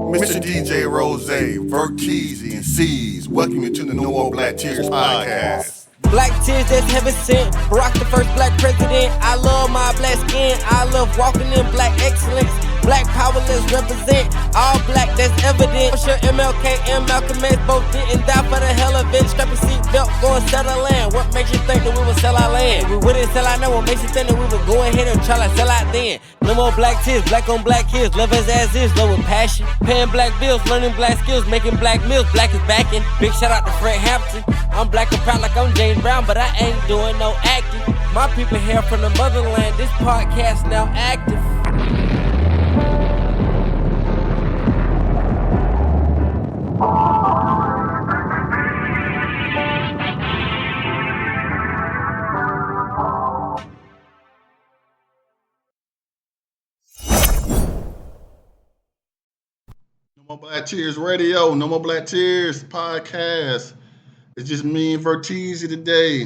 Mr. DJ Rose, Verteezy, and C's, welcome you to the No More Black Tears podcast. Black tears that's heaven sent. Barack the first black president. I love my black skin. I love walking in black excellence. Black power, let's represent. All black, that's evident. I'm sure MLK and Malcolm X both didn't die for the hell of it. Strap a seatbelt, go and sell our land. What makes you think that we would sell our land? We wouldn't sell out now. What makes you think that we would go ahead and try to sell out then? No more black tears, black on black kids. Love us as is, love with passion. Paying black bills, learning black skills, making black meals. Black is backing. Big shout out to Fred Hampton. I'm black and proud like I'm James Brown, but I ain't doing no acting. My people here from the motherland. This podcast now active. No More Black Tears Radio, No More Black Tears podcast. It's just me and Verteezy today.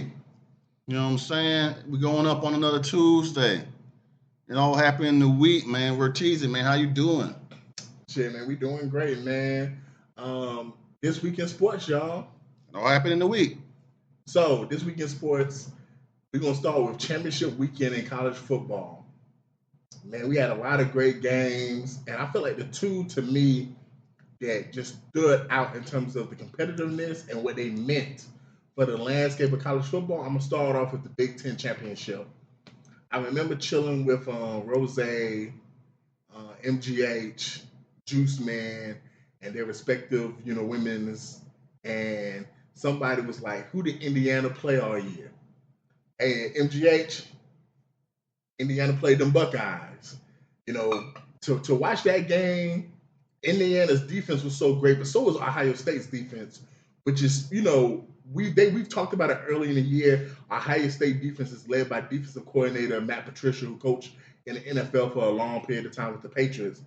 You know what I'm saying? We're going up on another Tuesday. It all happened in the week, man. Verteezy, man, how you doing? Shit, man, we doing great, man. This week in sports, y'all. It all happened in the week. So, this week in sports, we're going to start with championship weekend in college football. Man, we had a lot of great games, and I feel like the two, to me, that just stood out in terms of the competitiveness and what they meant for the landscape of college football. I'm going to start off with the Big Ten Championship. I remember chilling with Rose, MGH, Juice Man, and their respective, women's, and somebody was like, who did Indiana play all year? And MGH, Indiana played them Buckeyes. To watch that game, Indiana's defense was so great, but so was Ohio State's defense, which is, we've talked about it early in the year. Ohio State defense is led by defensive coordinator Matt Patricia, who coached in the NFL for a long period of time with the Patriots.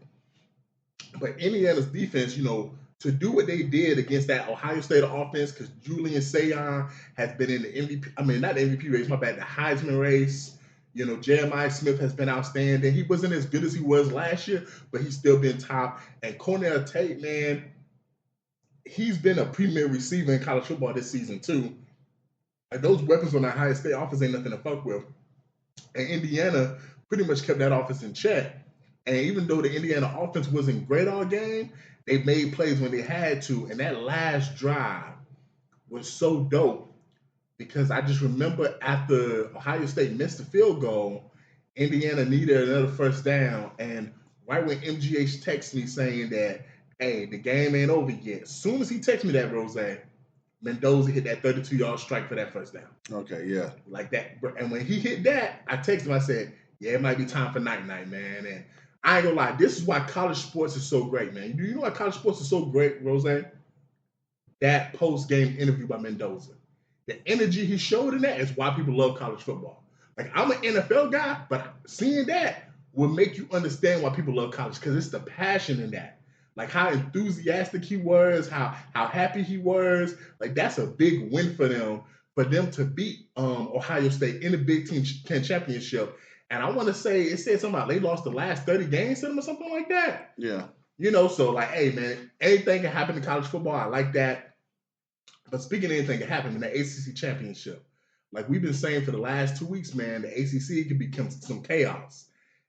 But Indiana's defense, to do what they did against that Ohio State offense, because Julian Sayon has been in the not the MVP race, the Heisman race. Jeremiah Smith has been outstanding. He wasn't as good as he was last year, but he's still been top. And Cornell Tate, man, he's been a premier receiver in college football this season too. And those weapons on the Ohio State offense ain't nothing to fuck with. And Indiana pretty much kept that offense in check. And even though the Indiana offense wasn't great all game, they made plays when they had to. And that last drive was so dope because I just remember after Ohio State missed the field goal, Indiana needed another first down. And right when MGH texted me saying that, hey, the game ain't over yet. As soon as he texted me that, Rose, Mendoza hit that 32-yard strike for that first down. Okay, yeah. Like that. And when he hit that, I texted him, I said, yeah, it might be time for night-night, man. And I ain't gonna lie, this is why college sports is so great, man. Do you know why college sports is so great, Rose? That post-game interview by Mendoza. The energy he showed in that is why people love college football. Like, I'm an NFL guy, but seeing that will make you understand why people love college, because it's the passion in that. Like how enthusiastic he was, how happy he was. Like that's a big win for them to beat Ohio State in the Big Ten Championship. And I want to say, it said something about they lost the last 30 games to them or something like that. Yeah. So like, hey, man, anything can happen in college football. I like that. But speaking of anything can happen in the ACC Championship, like we've been saying for the last 2 weeks, man, the ACC could become some chaos.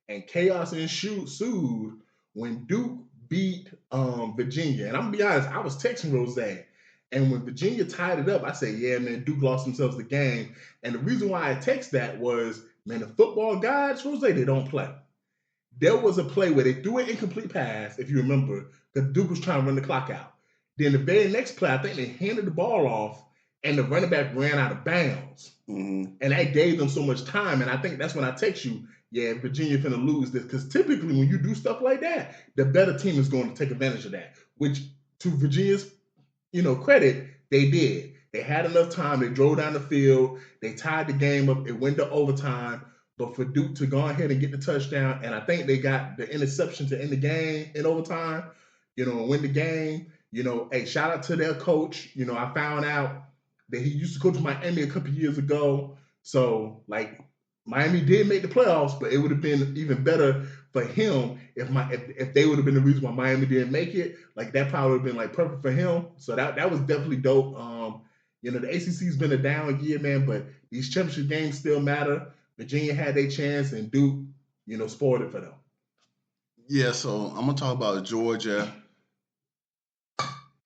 And chaos ensued when Duke beat Virginia. And I'm going to be honest, I was texting Rose. And when Virginia tied it up, I said, yeah, man, Duke lost themselves the game. And the reason why I text that was, man, the football gods, Rose, they don't play. There was a play where they threw an incomplete pass, if you remember, because Duke was trying to run the clock out. Then the very next play, I think they handed the ball off, and the running back ran out of bounds. Mm-hmm. And that gave them so much time. And I think that's when I text you, yeah, Virginia finna lose this. Because typically when you do stuff like that, the better team is going to take advantage of that. Which, to Virginia's, credit, they did. They had enough time. They drove down the field. They tied the game up. It went to overtime. But for Duke to go ahead and get the touchdown, and I think they got the interception to end the game in overtime, and win the game. Hey, shout out to their coach. I found out that he used to coach Miami a couple years ago. So, like, Miami did make the playoffs, but it would have been even better for him, if they would have been the reason why Miami didn't make it, like that probably would have been like perfect for him. So that was definitely dope. The ACC's been a down year, man, but these championship games still matter. Virginia had their chance, and Duke, spoiled it for them. Yeah, so I'm gonna talk about Georgia,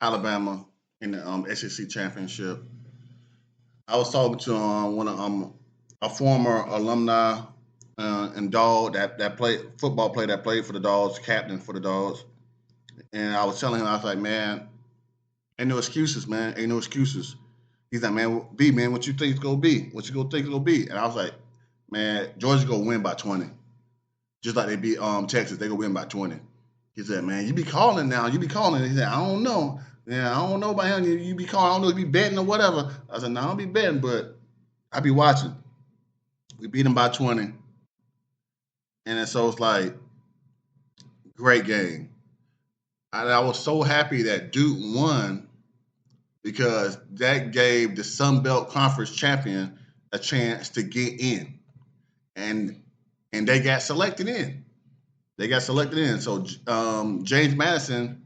Alabama in the SEC championship. I was talking to one of a former alumni and dog that played football player that played for the Dogs, captain for the Dogs, and I was telling him, I was like, man, ain't no excuses, man, ain't no excuses. He's like, man, what you think it's gonna be? What you gonna think it's gonna be? And I was like, man, Georgia's gonna win by 20. Just like they beat Texas, they gonna win by 20. He said, man, you be calling now. You be calling. He said, I don't know. Yeah, I don't know about him. You be calling. I don't know if you be betting or whatever. I said, no, I don't be betting, but I be watching. We beat them by 20. And so it's like, great game. I was so happy that Duke won because that gave the Sun Belt Conference champion a chance to get in. And they got selected in. So James Madison,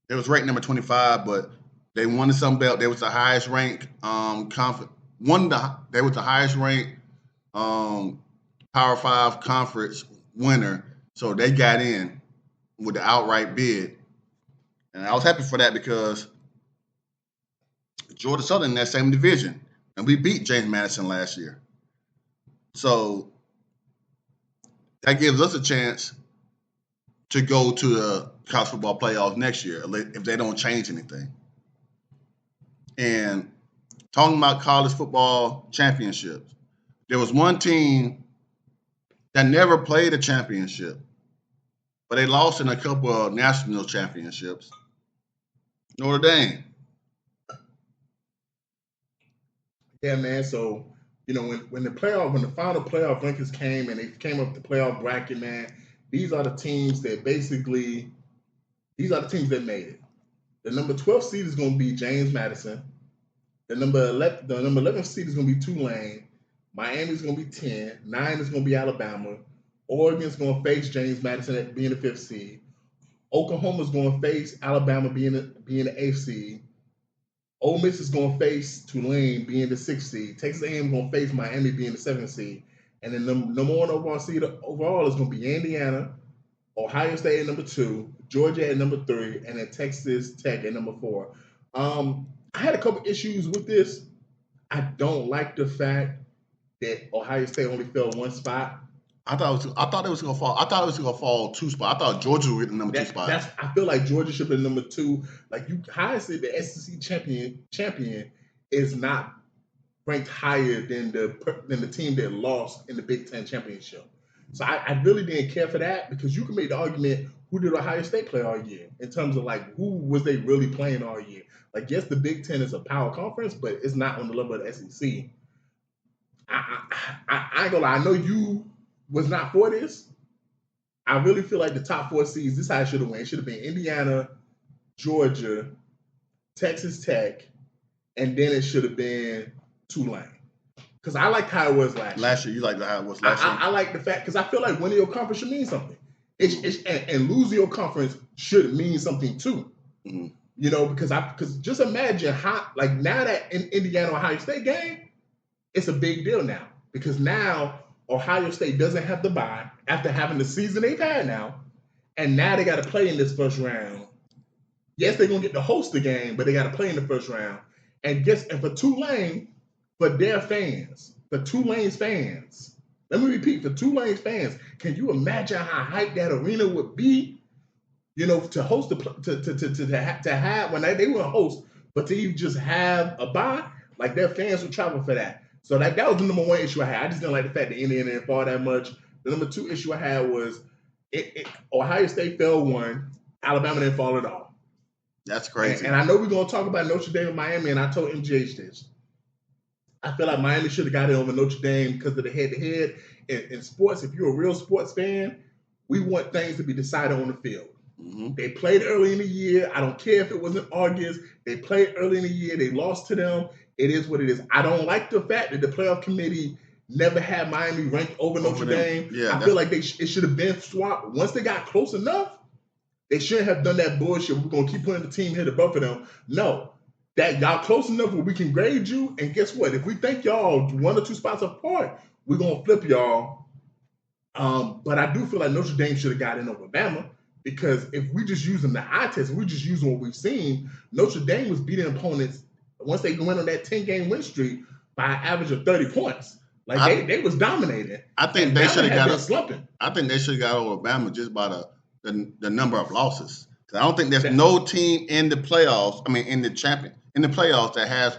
it was ranked number 25, but they won the Sun Belt. They was the highest ranked conference. They was the highest ranked Power 5 conference winner. So they got in with the outright bid. And I was happy for that because Georgia Southern in that same division. And we beat James Madison last year. So that gives us a chance to go to the college football playoffs next year if they don't change anything. And talking about college football championships, there was one team that never played a championship, but they lost in a couple of national championships. Notre Dame. Yeah, man. So, when the final playoff rankings came and they came up with the playoff bracket, man, these are the teams that made it. The number 12 seed is going to be James Madison. The number 11 seed is going to be Tulane. Miami's going to be 10. 9 is going to be Alabama. Oregon's going to face James Madison at being the 5th seed. Oklahoma's going to face Alabama being the 8th seed. Ole Miss is going to face Tulane being the 6th seed. Texas A&M going to face Miami being the 7th seed. And then the number 1 overall seed overall is going to be Indiana, Ohio State at number 2, Georgia at number 3, and then Texas Tech at number 4. I had a couple issues with this. I don't like the fact that Ohio State only fell one spot. I thought it was gonna fall. I thought it was gonna fall 2 spots. I thought Georgia would get the number 2 spot. I feel like Georgia should be number 2. Like Ohio-State, the SEC champion is not ranked higher than the team that lost in the Big Ten championship. So I really didn't care for that because you can make the argument, who did Ohio State play all year in terms of like who was they really playing all year? Like, yes, the Big Ten is a power conference, but it's not on the level of the SEC. I ain't gonna lie, I know you was not for this. I really feel like the top 4 seeds, this is how it should have went. It should have been Indiana, Georgia, Texas Tech, and then it should have been Tulane. Because I liked how it was last year. You liked how it was last year? I like the fact, because I feel like winning your conference should mean something. And losing your conference should mean something too. Mm-hmm. Because just imagine how, like, now that in Indiana Ohio State game, it's a big deal now. Because now Ohio State doesn't have to bye after having the season they've had now. And now they got to play in this first round. Yes, they're going to get to host the game, but they got to play in the first round. And for Tulane, for their fans, for Tulane's fans, let me repeat, for Tulane's fans, can you imagine how hyped that arena would be? To host to have when they were a host, but to even just have a bye, like their fans would travel for that. So that was the number 1 issue I had. I just didn't like the fact that Indiana didn't fall that much. The number 2 issue I had was Ohio State fell 1, Alabama didn't fall at all. That's crazy. And I know we're gonna talk about Notre Dame and Miami, and I told MGH this. I feel like Miami should have got it over Notre Dame because of the head-to-head. In sports, if you're a real sports fan, we want things to be decided on the field. Mm-hmm. They played early in the year. I don't care if it was in August. They played early in the year. They lost to them. It is what it is. I don't like the fact that the playoff committee never had Miami ranked over Notre Dame. Yeah, I feel like it should have been swapped. Once they got close enough, they shouldn't have done that bullshit. We're going to keep putting the team here to both of them. No. That y'all close enough where we can grade you, and guess what? If we think y'all 1 or 2 spots apart, we're going to flip y'all. But I do feel like Notre Dame should have got in over Bama, because if we just using the eye test, if we just using what we've seen, Notre Dame was beating opponents once they went on that 10-game win streak by an average of 30 points. Like they was dominating. I think they should have got slumping. I think they should have got over Bama just by the number of losses. I don't think there's no team in the playoffs. I mean, in the playoffs that has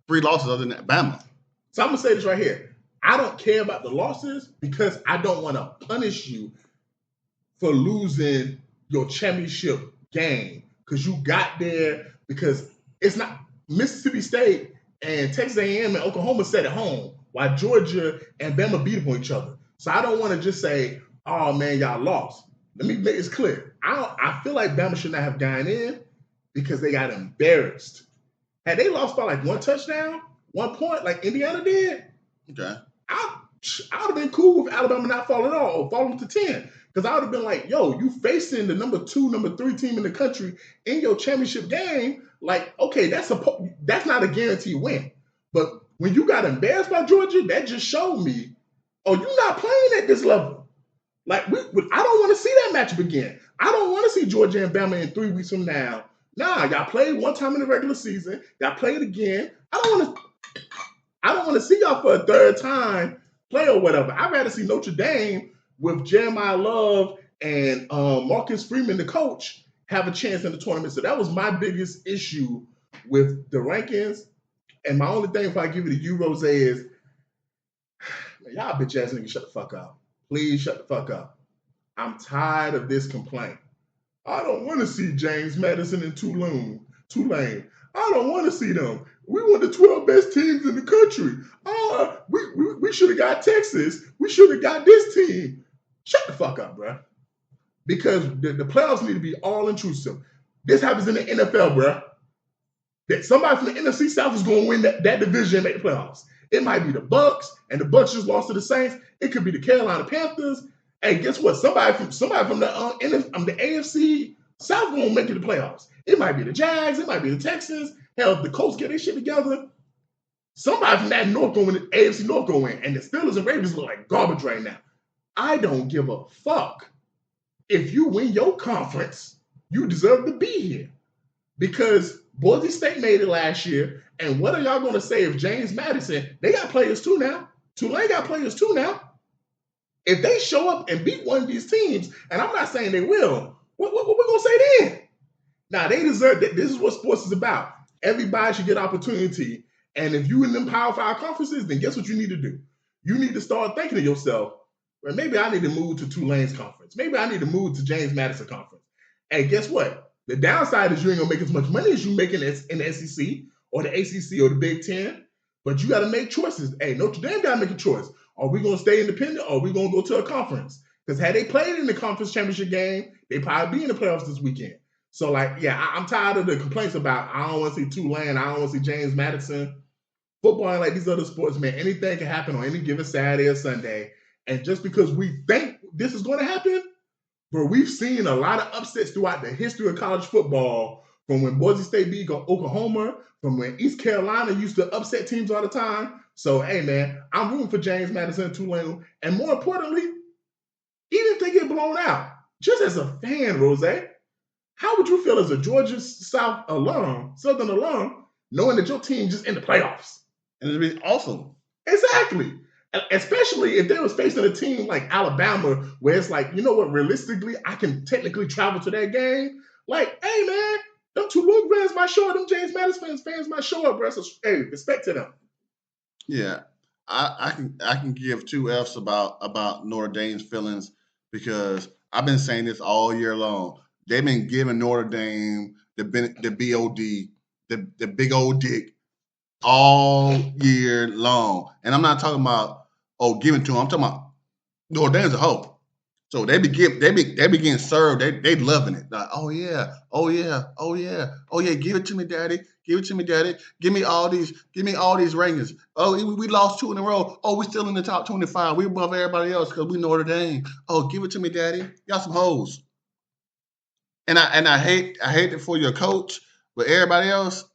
3 losses other than Bama. So I'm gonna say this right here. I don't care about the losses because I don't want to punish you for losing your championship game because you got there, because it's not Mississippi State and Texas A&M and Oklahoma sat at home while Georgia and Bama beat up on each other. So I don't want to just say, oh man, y'all lost. Let me make this clear. I feel like Bama should not have gone in because they got embarrassed. Had they lost by like 1 touchdown, 1 point, like Indiana did, okay, I would have been cool with Alabama not falling off or falling to 10. Because I would have been like, yo, you facing the number 2, number 3 team in the country in your championship game. Like, okay, that's not a guaranteed win. But when you got embarrassed by Georgia, that just showed me, oh, you're not playing at this level. Like, I don't want to see that matchup again. I don't want to see Georgia and Bama in 3 weeks from now. Nah, y'all played one time in the regular season. Y'all played again. I don't want to see y'all for a 3rd time play or whatever. I'd rather see Notre Dame with Jeremiah Love and Marcus Freeman, the coach, have a chance in the tournament. So that was my biggest issue with the rankings. And my only thing, if I give it to you, Rose, is y'all bitch ass niggas shut the fuck up. Please shut the fuck up. I'm tired of this complaint. I don't want to see James Madison and Tulane. I don't want to see them. We were the 12 best teams in the country. We should have got Texas. We should have got this team. Shut the fuck up, bro. Because the playoffs need to be all intrusive. This happens in the NFL, bro. That somebody from the NFC South is going to win that division and make the playoffs. It might be the Bucks, and the Bucks just lost to the Saints. It could be the Carolina Panthers. Hey, guess what? Somebody from the AFC South going to make it to the playoffs. It might be the Jags. It might be the Texans. Hell, if the Colts get their shit together, somebody from that North going to win, AFC North going to win. And the Steelers and Ravens look like garbage right now. I don't give a fuck. If you win your conference, you deserve to be here. Because Boise State made it last year. And what are y'all going to say if James Madison, they got players too now. Tulane got players too now. If they show up and beat one of these teams, and I'm not saying they will, what we going to say then? Now, they deserve that. This is what sports is about. Everybody should get opportunity. And if you in them Power 5 conferences, then guess what you need to do? You need to start thinking to yourself, well, maybe I need to move to Tulane's conference. Maybe I need to move to James Madison conference. And guess what? The downside is you ain't going to make as much money as you make in the SEC or the ACC or the Big Ten. But you got to make choices. Hey, Notre Dame got to make a choice. Are we going to stay independent or are we going to go to a conference? Because had they played in the conference championship game, they'd probably be in the playoffs this weekend. So, like, yeah, I'm tired of the complaints about I don't want to see Tulane, I don't want to see James Madison. Football ain't like these other sports, man. Anything can happen on any given Saturday or Sunday. And just because we think this is going to happen, but we've seen a lot of upsets throughout the history of college football, from when Boise State beat Oklahoma, from when East Carolina used to upset teams all the time. So, hey, man, I'm rooting for James Madison and Tulane. And more importantly, even if they get blown out, just as a fan, Rose, how would you feel as a Georgia Southern alum, knowing that your team just in the playoffs? And it'd be awesome. Exactly. Especially if they was facing a team like Alabama, where it's like, you know what, realistically, I can technically travel to that game. Like, hey, man, them Tulane fans might show up, them James Madison fans might show up, bro. So, hey, respect to them. Yeah. I can give 2 F's about Notre Dame's feelings, because I've been saying this all year long. They've been giving Notre Dame the BOD, the big old dick, all year long. And I'm not talking about, giving to them. I'm talking about Notre Dame's a hoe. So they be getting served. They loving it. Like, oh yeah, give it to me, daddy. Give it to me, daddy. Give me all these rings. Oh, we lost 2 in a row. Oh, we still in the top 25. We above everybody else because we Notre Dame. Oh, give it to me, daddy. Y'all some hoes. And I hate it for your coach, but everybody else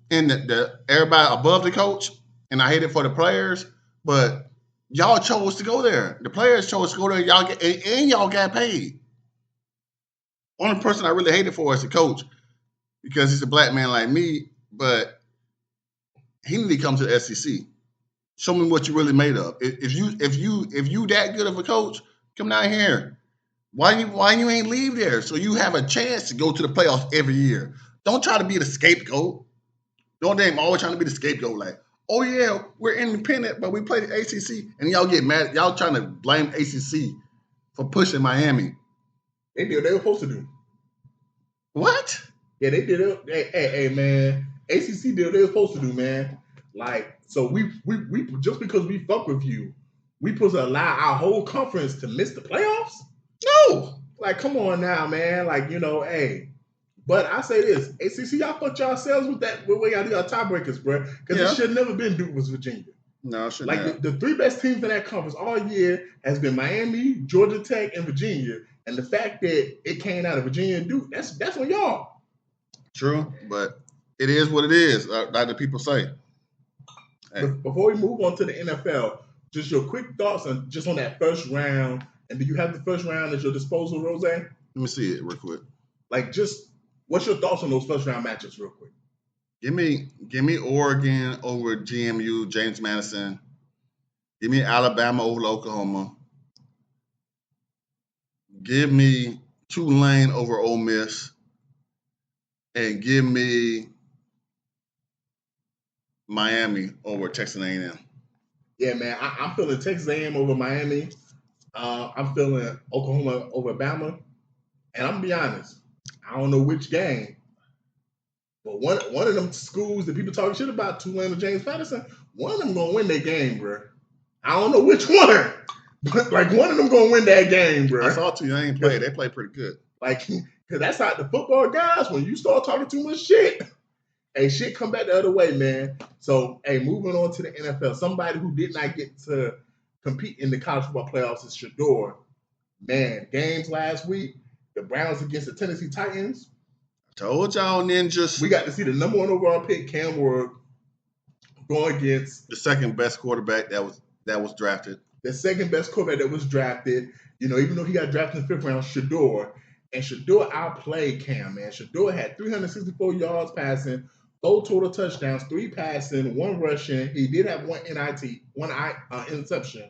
and the everybody above the coach, and I hate it for the players, but y'all chose to go there. The players chose to go there. Y'all got paid. Only person I really hate it for is the coach because he's a black man like me, but he need to come to the SEC. Show me what you really made of. If you that good of a coach, come down here. Why you ain't leave there so you have a chance to go to the playoffs every year? Don't try to be the scapegoat. Notre Dame always trying to be the scapegoat. Like, oh yeah, we're independent, but we play the ACC, and y'all get mad. Y'all trying to blame ACC for pushing Miami. They did what they were supposed to do. What? Yeah, they did it. Hey, man, ACC did what they were supposed to do, man. Like, so we just because we fuck with you, we supposed to allow our whole conference to miss the playoffs? No. Like, come on now, man. Like, hey. But I say this, ACC, y'all fucked yourselves with that. With where y'all do y'all tiebreakers, bro. Because it should never been Duke versus Virginia. No, it should not. Like the 3 best teams in that conference all year has been Miami, Georgia Tech, and Virginia. And the fact that it came out of Virginia and Duke, that's on y'all. True, but it is what it is, like the people say. Hey. Before we move on to the NFL, just your quick thoughts on that first round. And do you have the first round at your disposal, Rose? Let me see it real quick. Like, just what's your thoughts on those first round matchups, real quick? Give me Oregon over GMU, James Madison. Give me Alabama over Oklahoma. Give me Tulane over Ole Miss. And give me Miami over Texas A&M. Yeah, man, I'm feeling Texas A&M over Miami. I'm feeling Oklahoma over Bama. And I'm going to be honest, I don't know which game, but one of them schools that people talking shit about, Tulane or James Madison, one of them going to win that game, bro. I don't know which one, but like one of them going to win that game, bro. I saw Tulane play. They play pretty good. Like, because that's how the football guys, when you start talking too much shit, hey, shit come back the other way, man. So, hey, moving on to the NFL, somebody who did not get to compete in the college football playoffs is Shedeur. Man, games last week, the Browns against the Tennessee Titans. Told y'all, ninjas. We got to see the number 1 overall pick, Cam Ward, going against the second best quarterback that was drafted. The second best quarterback that was drafted. Even though he got drafted in the 5th round, Shedeur. And Shedeur outplayed Cam, man. Shedeur had 364 yards passing, 4 total touchdowns, 3 passing, 1 rushing. He did have 1 interception,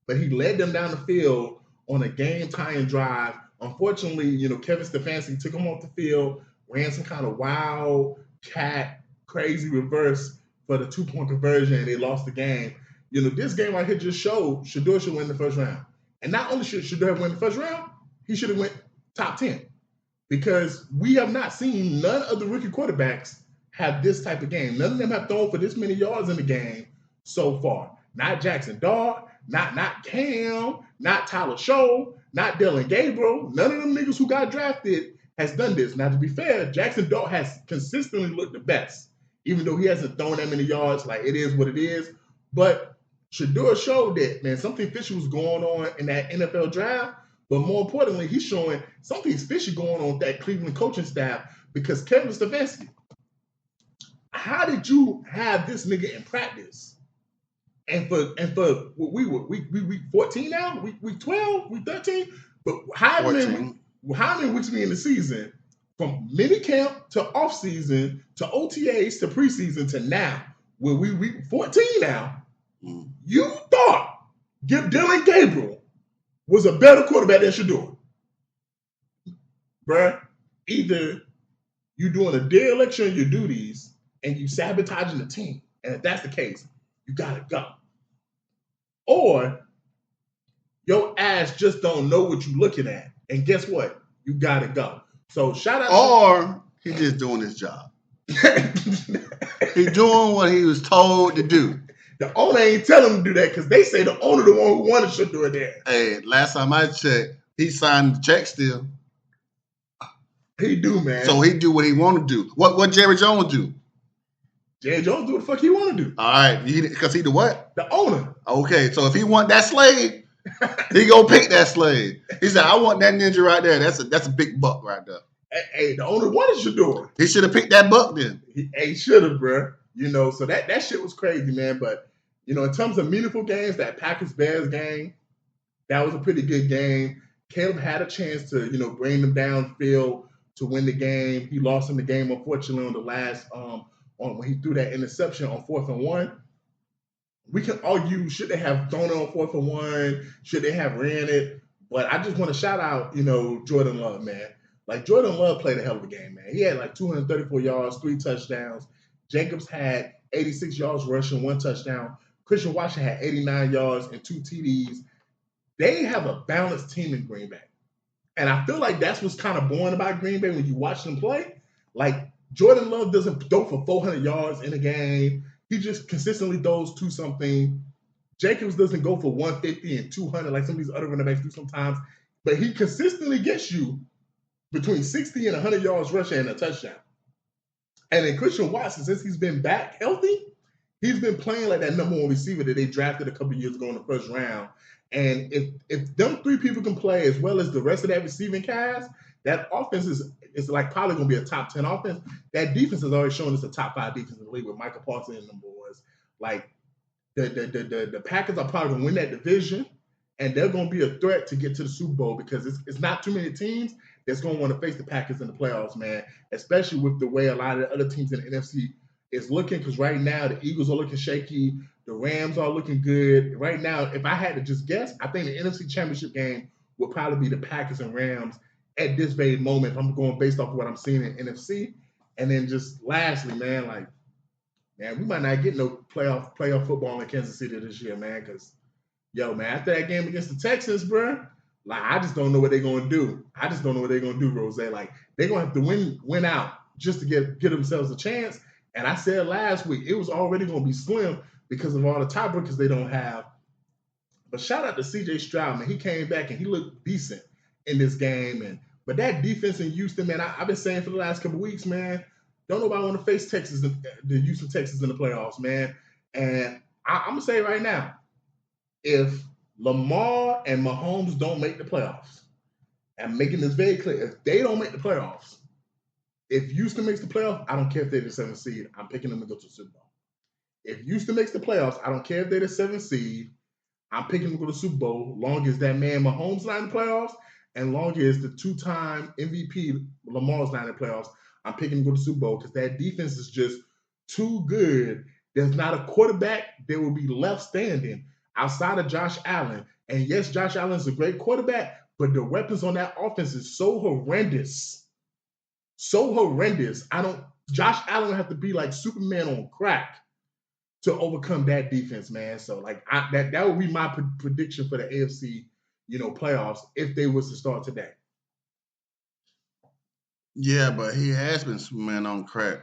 but he led them down the field on a game-tying drive. Unfortunately, Kevin Stefanski took him off the field, ran some kind of wild cat, crazy reverse for the 2-point conversion, and they lost the game. This game right here just showed Shedeur should win the first round. And not only should Shedeur win the first round, he should have went top 10. Because we have not seen none of the rookie quarterbacks have this type of game. None of them have thrown for this many yards in the game so far. Not Jackson Dart, not Cam, not Tyler Show, not Dylan Gabriel. None of them niggas who got drafted has done this. Now, to be fair, Jackson Dart has consistently looked the best, even though he hasn't thrown that many yards. Like, it is what it is. But Shedeur showed that, man, something fishy was going on in that NFL draft. But more importantly, he's showing something's fishy going on with that Cleveland coaching staff, because Kevin Stefanski, how did you have this nigga in practice? And for week 14 now, week 12, week 13, but how many weeks we in the season, from mini camp to off season to OTAs to preseason to now, where we week 14 now, you thought Dylan Gabriel was a better quarterback than Shedeur. Bruh, either you doing a dereliction of your duties and you sabotaging the team, and if that's the case, you gotta go. Or your ass just don't know what you're looking at, and guess what? You gotta go. So shout out. Or he just doing his job. He's doing what he was told to do. The owner ain't telling him to do that because they say the owner the one who wanted should do it there. Hey, last time I checked, he signed the check still. He do, man. So he do what he want to do. What Jerry Jones do? Jerry Jones do what the fuck he want to do. All right, because he the what? The owner. Okay, so if he want that slave, he gonna pick that slave. He said, "I want that ninja right there. That's a big buck right there." Hey, the owner wanted should do it. He should have picked that buck then. He should have, bro. So that shit was crazy, man. But in terms of meaningful games, that Packers-Bears game, that was a pretty good game. Caleb had a chance to bring them downfield to win the game. He lost in the game, unfortunately, on the last when he threw that interception on 4th and 1. We can argue, should they have thrown it on 4th and 1? Should they have ran it? But I just want to shout out, Jordan Love, man. Like, Jordan Love played a hell of a game, man. He had like 234 yards, 3 touchdowns. Jacobs had 86 yards rushing, 1 touchdown. Christian Watson had 89 yards and 2 TDs. They have a balanced team in Green Bay. And I feel like that's what's kind of boring about Green Bay when you watch them play. Like, Jordan Love doesn't throw for 400 yards in a game. He just consistently throws to something. Jacobs doesn't go for 150 and 200 like some of these other running backs do sometimes. But he consistently gets you between 60 and 100 yards rushing and a touchdown. And then Christian Watson, since he's been back healthy, he's been playing like that number 1 receiver that they drafted a couple of years ago in the first round. And if them 3 people can play as well as the rest of that receiving cast, that offense is like probably going to be a top 10 offense. That defense has already shown it's a top 5 defense in the league with Michael Parsons and them boys. Like, the Packers are probably going to win that division, and they're going to be a threat to get to the Super Bowl because it's not too many teams that's going to want to face the Packers in the playoffs, man, especially with the way a lot of the other teams in the NFC is looking, because right now the Eagles are looking shaky. The Rams are looking good. Right now, if I had to just guess, I think the NFC Championship game would probably be the Packers and Rams at this very moment. I'm going based off of what I'm seeing in NFC. And then just lastly, man, we might not get no playoff football in Kansas City this year, man, because, man, after that game against the Texans, bro, I just don't know what they're going to do. I just don't know what they're going to do, Rose. Like, they're going to have to win out just to get themselves a chance. And I said last week, it was already going to be slim because of all the tiebreakers they don't have. But shout out to C.J. Stroud, man. He came back and he looked decent in this game. But that defense in Houston, man, I've been saying for the last couple of weeks, man, don't nobody want to face the Houston Texans in the playoffs, man. And I'm going to say right now, if Lamar and Mahomes don't make the playoffs, I'm making this very clear, if they don't make the playoffs, if Houston makes the playoffs, I don't care if they're the 7th seed, I'm picking them to go to the Super Bowl. If Houston makes the playoffs, I don't care if they're the 7th seed, I'm picking them to go to the Super Bowl, long as that man Mahomes not in the playoffs, and long as the 2-time MVP Lamar's not in the playoffs, I'm picking them to go to the Super Bowl because that defense is just too good. There's not a quarterback that will be left standing outside of Josh Allen. And yes, Josh Allen's a great quarterback, but the weapons on that offense is so horrendous. So horrendous. Josh Allen would have to be like Superman on crack to overcome that defense, man. So that would be my prediction for the AFC, playoffs if they was to start today. Yeah, but he has been Superman on crack.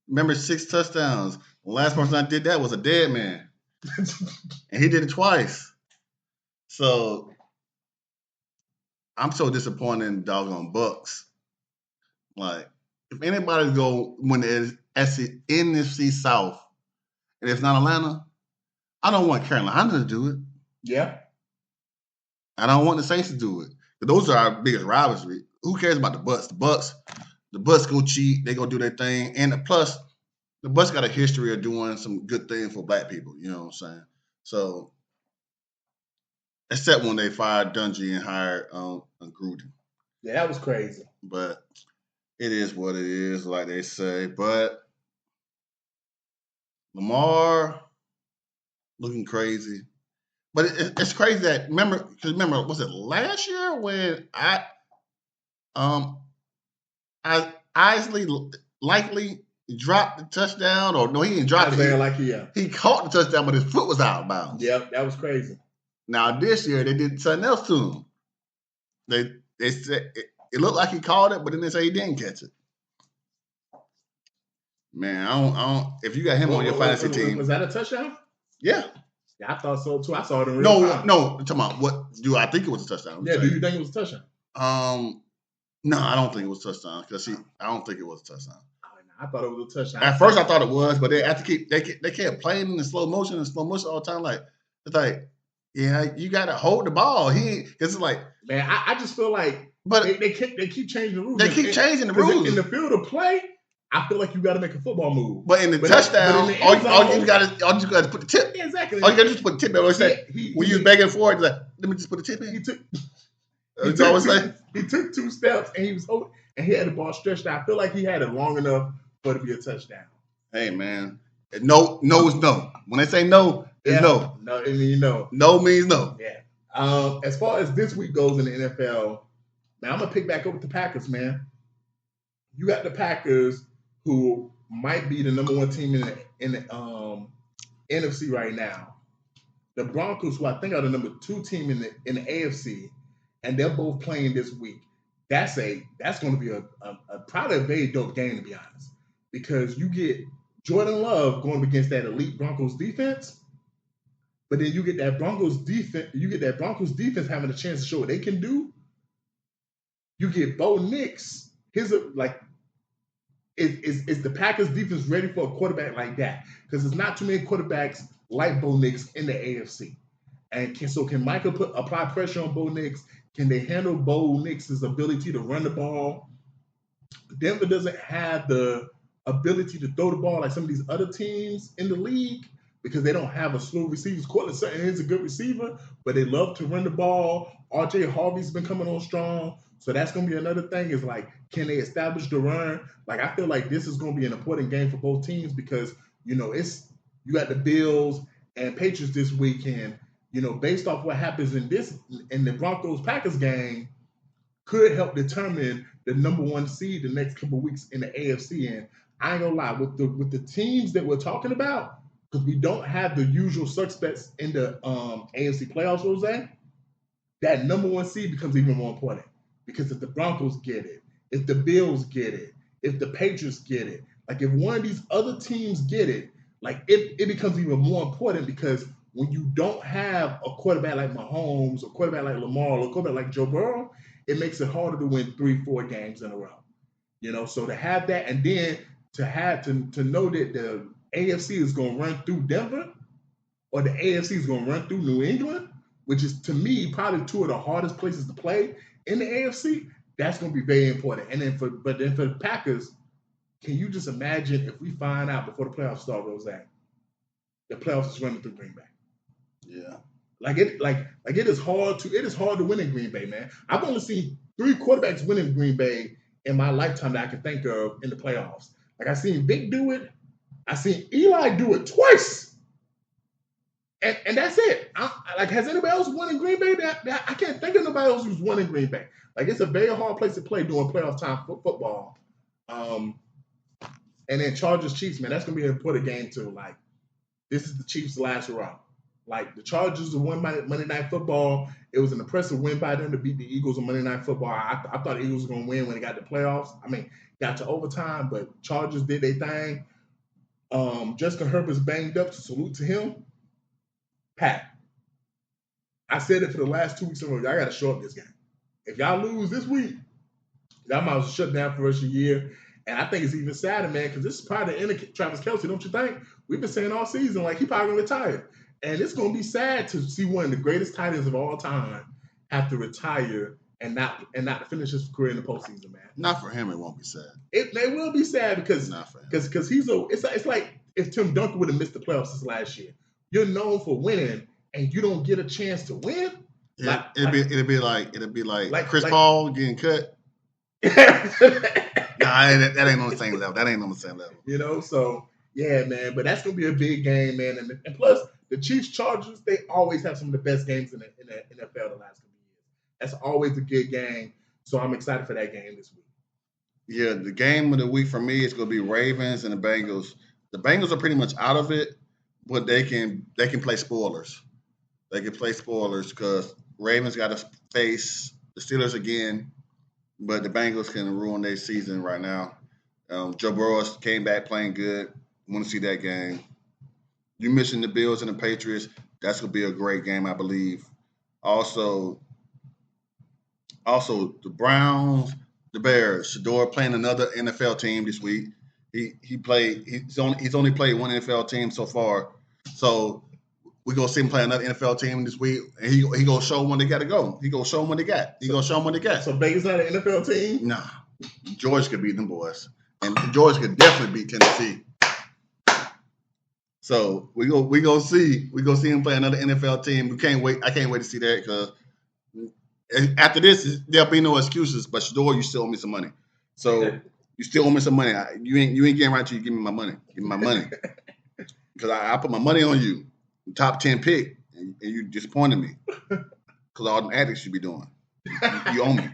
Remember, 6 touchdowns. The last person I did that was a dead man. And he did it twice. So I'm so disappointed in the doggone Bucks. Like, if anybody's going to win the NFC South, and it's not Atlanta, I don't want Carolina to do it. Yeah. I don't want the Saints to do it. But those are our biggest rivalry. Who cares about the Bucks? The Bucks go cheat. They go do their thing. And plus, the Bucks got a history of doing some good things for black people. You know what I'm saying? So, except when they fired Dungy and hired Gruden. Yeah, that was crazy. But it is what it is, like they say. But Lamar looking crazy. But it's crazy that remember, was it last year when Isley likely dropped the touchdown, or no, he didn't drop it. He caught the touchdown, but his foot was out of bounds. Yep, that was crazy. Now this year they did something else to him. They said it looked like he caught it, but then they say he didn't catch it. Man, I don't. If you got him on your fantasy team, was that a touchdown? Yeah. Yeah, I thought so too. I saw it in real time. No. I'm talking about what do I think it was a touchdown? Yeah, do you think it was a touchdown? No, I don't think it was a touchdown because I don't think it was a touchdown. I thought it was a touchdown. At first, I thought it was, but they have to they kept playing in slow motion all the time. Like it's like, yeah, you got to hold the ball. Because it's like, man, I just feel like, but they keep changing the rules. They keep changing the rules in the field of play. I feel like you got to make a football move. But in the touchdown, all you got to put the tip. Yeah, exactly. All you got to just put the tip in. When you was begging for it, like, let me just put the tip in. He took 2 steps and he was holding, and he had the ball stretched out. I feel like he had it long enough for it to be a touchdown. Hey man, no is no. When they say no, it's no. No, it means no. No means no. Yeah. As far as this week goes in the NFL, now I'm gonna pick back up with the Packers, man. You got the Packers, who might be the number 1 team in the NFC right now. The Broncos, who I think are the number 2 team in the AFC, and they're both playing this week. That's going to be probably a very dope game, to be honest, because you get Jordan Love going against that elite Broncos defense, but then you get that Broncos defense having a chance to show what they can do. You get Bo Nix. Is the Packers defense ready for a quarterback like that? Because there's not too many quarterbacks like Bo Nix in the AFC. And can Michael apply pressure on Bo Nix? Can they handle Bo Nix's ability to run the ball? Denver doesn't have the ability to throw the ball like some of these other teams in the league because they don't have a slow receiver. Cortland Sutton is a good receiver, but they love to run the ball. RJ Harvey's been coming on strong. So that's going to be another thing is like, can they establish the run? Like, I feel like this is going to be an important game for both teams because, you got the Bills and Patriots this weekend. Based off what happens in the Broncos-Packers game, could help determine the number 1 seed the next couple of weeks in the AFC. And I ain't gonna lie, with the teams that we're talking about, because we don't have the usual suspects in the AFC playoffs, Jose, that number 1 seed becomes even more important. Because if the Broncos get it, if the Bills get it, if the Patriots get it, like if one of these other teams get it, like it becomes even more important because when you don't have a quarterback like Mahomes, or quarterback like Lamar, or quarterback like Joe Burrow, it makes it harder to win 3-4 games in a row. So to have that, and then to know that the AFC is going to run through Denver, or the AFC is going to run through New England, which is to me probably 2 of the hardest places to play in the AFC. That's going to be very important. And then for the Packers, can you just imagine if we find out before the playoffs start, Roseanne, the playoffs is running through Green Bay? Yeah. It is hard to win in Green Bay, man. I've only seen 3 quarterbacks win in Green Bay in my lifetime that I can think of in the playoffs. Like I seen Vic do it, I seen Eli do it twice, and that's it. Has anybody else won in Green Bay? That I can't think of nobody else who's won in Green Bay. Like it's a very hard place to play during playoff time football. And then Chargers Chiefs, man, that's gonna be an important game too. Like this is the Chiefs' last hurrah. Like the Chargers won Monday Night Football. It was an impressive win by them to beat the Eagles on Monday Night Football. I thought the Eagles were going to win when they got to playoffs. I mean, got to overtime, but Chargers did their thing. Justin Herbert's banged up, so salute to him. Pat, I said it for the last 2 weeks in a row. I got to show up this game. If y'all lose this week, y'all might as well shut down for the rest of the year. And I think it's even sadder, man, because this is probably the end of Travis Kelce, don't you think? We've been saying all season, like, he probably going to retire. And it's going to be sad to see one of the greatest tight ends of all time have to retire and not finish his career in the postseason, man. Not for him, it won't be sad. It will be sad because it's like if Tim Duncan would have missed the playoffs this last year. You're known for winning, and you don't get a chance to win. It'd be like Chris Paul getting cut. That ain't on the same level. So yeah, man. But that's gonna be a big game, man. And plus, the Chiefs Chargers, they always have some of the best games in the NFL the last couple of years. That's always a good game. So I'm excited for that game this week. Yeah, the game of the week for me is going to be Ravens and the Bengals. The Bengals are pretty much out of it, but they can play spoilers. They can play spoilers because Ravens got to face the Steelers again, but the Bengals can ruin their season right now. Joe Burrow came back playing good. Want to see that game. You mentioned the Bills and the Patriots. That's gonna be a great game, I believe. Also the Browns, the Bears. Shador playing another NFL team this week. He's only played one NFL team so far. So we're gonna see him play another NFL team this week, and he gonna show them when they gotta go. He gonna show them what they got. He gonna show them what they got. So Vegas not an NFL team? Nah. Georgia could beat them boys. And Georgia could definitely beat Tennessee. So we gonna see him play another NFL team. I can't wait to see that, because after this there'll be no excuses. But Shador, you still owe me some money. So you still owe me some money. You ain't getting right till you give me my money. Give me my money. Because I put my money on you, top 10 pick, and you disappointed me. Because all them addicts you be doing. You owe me.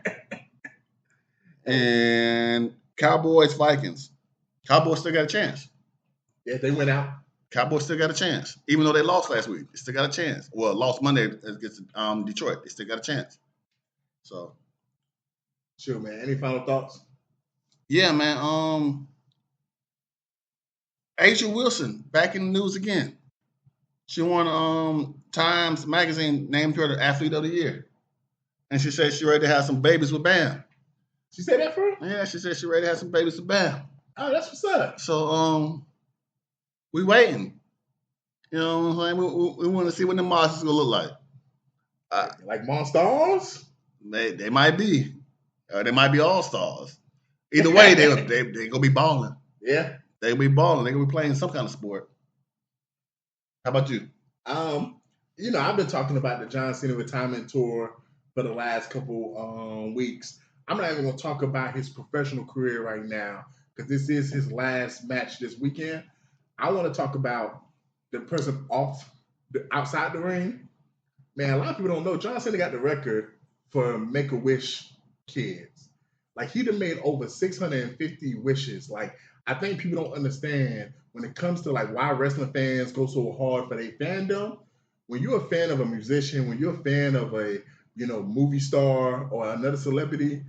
And Cowboys, Vikings. Cowboys still got a chance. Yeah, they went out. Cowboys still got a chance. Even though they lost last week, they still got a chance. Well, lost Monday against Detroit. They still got a chance. So. Sure, man. Any final thoughts? Yeah, man. Asia Wilson back in the news again. She won Times Magazine named her the Athlete of the Year. And she said she ready to have some babies with Bam. She said that for her? Yeah, she said she ready to have some babies with Bam. Oh, that's what's up. So we waiting. You know what I'm saying? We want to see what the monsters gonna look like. Like Monstars? They might be. They might be all-stars. Either way, they gonna be balling. Yeah. They gonna be balling. They gonna be playing some kind of sport. How about you? I've been talking about the John Cena retirement tour for the last couple weeks. I'm not even going to talk about his professional career right now, because this is his last match this weekend. I want to talk about the person outside the ring. Man, a lot of people don't know John Cena got the record for Make-A-Wish kids. Like, he done made over 650 wishes. Like, I think people don't understand when it comes to like why wrestling fans go so hard for their fandom. When you're a fan of a musician, when you're a fan of a movie star or another celebrity,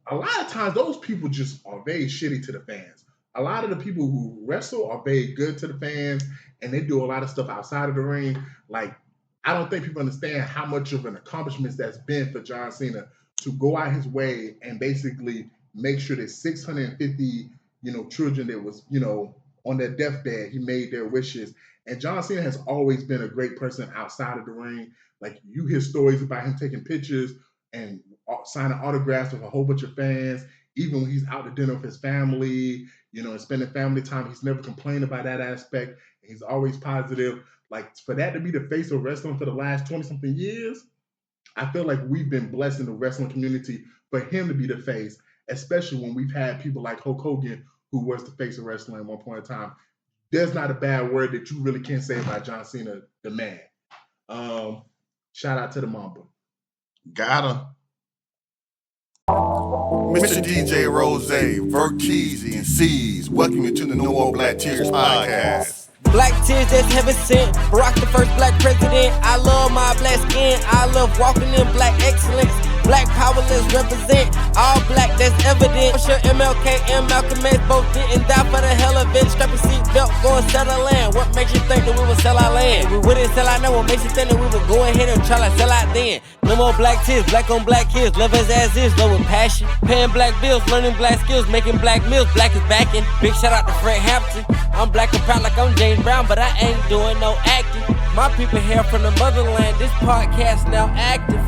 a lot of times those people just are very shitty to the fans. A lot of the people who wrestle are very good to the fans, and they do a lot of stuff outside of the ring. Like, I don't think people understand how much of an accomplishment that's been for John Cena to go out his way and basically make sure that 650, children that was, on their deathbed, he made their wishes. And John Cena has always been a great person outside of the ring. Like, you hear stories about him taking pictures and signing autographs with a whole bunch of fans, even when he's out to dinner with his family, and spending family time. He's never complained about that aspect. And he's always positive. Like, for that to be the face of wrestling for the last 20-something years, I feel like we've been blessed in the wrestling community for him to be the face, especially when we've had people like Hulk Hogan, who was the face of wrestling at one point in time. There's not a bad word that you really can't say about John Cena, the man. Shout out to the Mamba. Gotta. Mr. DJ Rose, Verteezy, and C's, welcome you to the No More Black Tears podcast. Black tears that's heaven sent. Barack the first black president. I love my black skin. I love walking in black excellence. Black power, let's represent. All black, that's evident. I'm sure MLK and Malcolm X both didn't die for the hell of it. Strap your seatbelt, go and sell our land. What makes you think that we would sell our land? We wouldn't sell our land. What makes you think that we would go ahead and try to sell out then? No more black tears, black on black kids. Love us as is, love with passion. Paying black bills, learning black skills, making black meals. Black is backing. Big shout out to Fred Hampton. I'm black and proud like I'm James Brown, but I ain't doing no acting. My people here from the motherland. This podcast now active.